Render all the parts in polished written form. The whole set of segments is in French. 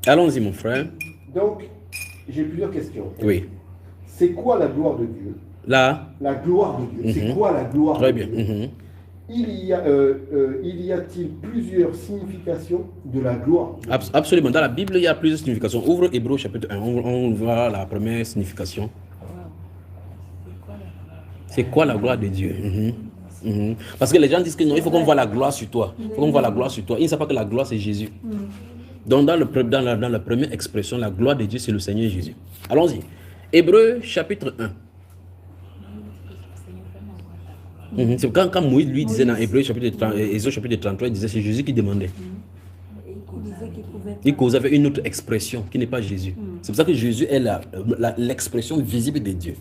Allons-y, mon frère. Donc, j'ai plusieurs questions. Oui. C'est quoi la gloire de Dieu? Là. La gloire de Dieu. C'est quoi la gloire Très de bien. Dieu? Il y a-t-il plusieurs significations de la gloire? Absolument. Dans la Bible, il y a plusieurs significations. Ouvre Hébreux chapitre 1. On voit la première signification. C'est quoi la gloire de Dieu? Parce que les gens disent que non, il faut qu'on voit la gloire sur toi. Il faut qu'on voit la gloire sur toi. Ils ne savent pas que la gloire, c'est Jésus. Donc, dans la première expression, la gloire de Dieu, c'est le Seigneur Jésus. Allons-y. Hébreux chapitre 1. C'est quand Moïse lui disait dans Hébreux chapitre 33, il disait c'est Jésus qui demandait. Il causait avec une autre expression qui n'est pas Jésus. C'est pour ça que Jésus est l'expression visible de Dieu.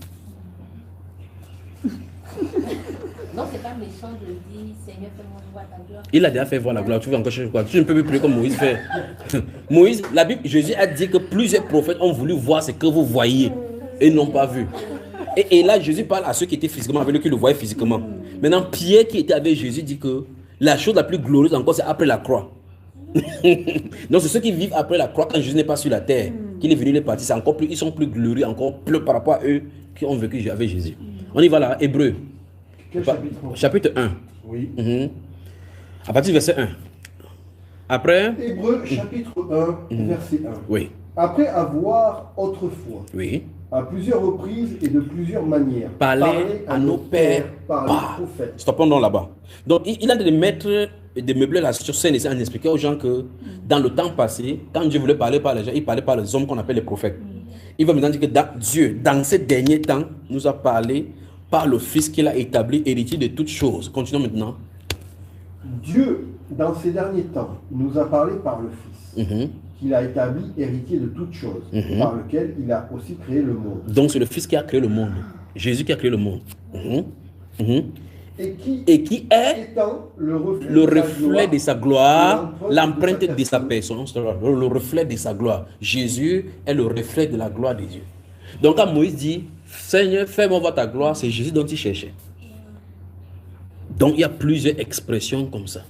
Non, c'est pas méchant de dire Seigneur, fais-moi voir ta gloire. Il a déjà fait voir la gloire. Tu veux encore chercher quoi? Tu ne peux plus prier comme Moïse fait. Moïse, la Bible, Jésus a dit que plusieurs prophètes ont voulu voir ce que vous voyez et n'ont pas vu. Et là, Jésus parle à ceux qui étaient physiquement avec lui, qui le voyaient physiquement. Maintenant, Pierre qui était avec Jésus dit que la chose la plus glorieuse encore, c'est après la croix. Donc, c'est ceux qui vivent après la croix quand Jésus n'est pas sur la terre, qu'il est venu les partir. C'est encore plus, ils sont plus glorieux, encore plus par rapport à eux qui ont vécu avec Jésus. On y va là, Hébreux. Quel chapitre? Chapitre 1. Oui. À partir du verset 1. Après. Hébreux chapitre 1, verset 1. Oui. Après avoir autrefois, Oui. à plusieurs reprises et de plusieurs manières, Parler à nos pères par les prophètes. Stoppons donc là-bas. Donc, il a de mettre, de meubler la sur scène et en expliquant aux gens que dans le temps passé, quand Dieu voulait parler par les gens, il parlait par les hommes qu'on appelle les prophètes. Il va maintenant dire que Dieu, dans ces derniers temps, nous a parlé par le Fils qu'il a établi, héritier de toutes choses. Continuons maintenant. Dieu, dans ces derniers temps, nous a parlé par le Fils, qu'il a établi héritier de toutes choses, par lequel il a aussi créé le monde. Donc c'est le Fils qui a créé le monde. Jésus qui a créé le monde. Et qui est le reflet de sa gloire, l'empreinte de sa personne, le reflet de sa gloire. Jésus est le reflet de la gloire de Dieu. Donc quand Moïse dit, Seigneur, fais-moi voir ta gloire, c'est Jésus dont il cherchait. Donc il y a plusieurs expressions comme ça.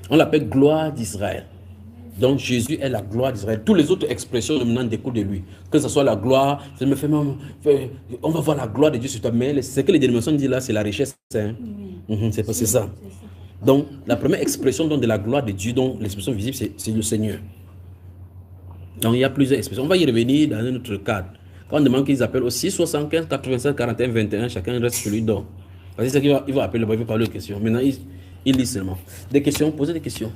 On l'appelle gloire d'Israël. Donc Jésus est la gloire d'Israël. Toutes les autres expressions maintenant découlent de lui. Que ce soit la gloire, on va voir la gloire de Dieu sur toi. Mais ce que les dénominations disent là, c'est la richesse. Hein? C'est ça. Donc la première expression donc, de la gloire de Dieu, dont l'expression visible, c'est le Seigneur. Donc il y a plusieurs expressions. On va y revenir dans un autre cadre. Quand on demande qu'ils appellent aussi 75, 87, 41, 21, chacun reste celui d'or. Parce que c'est ça qu'il va appeler, il va parler de questions. Maintenant, il lit seulement. Des questions, posez des questions.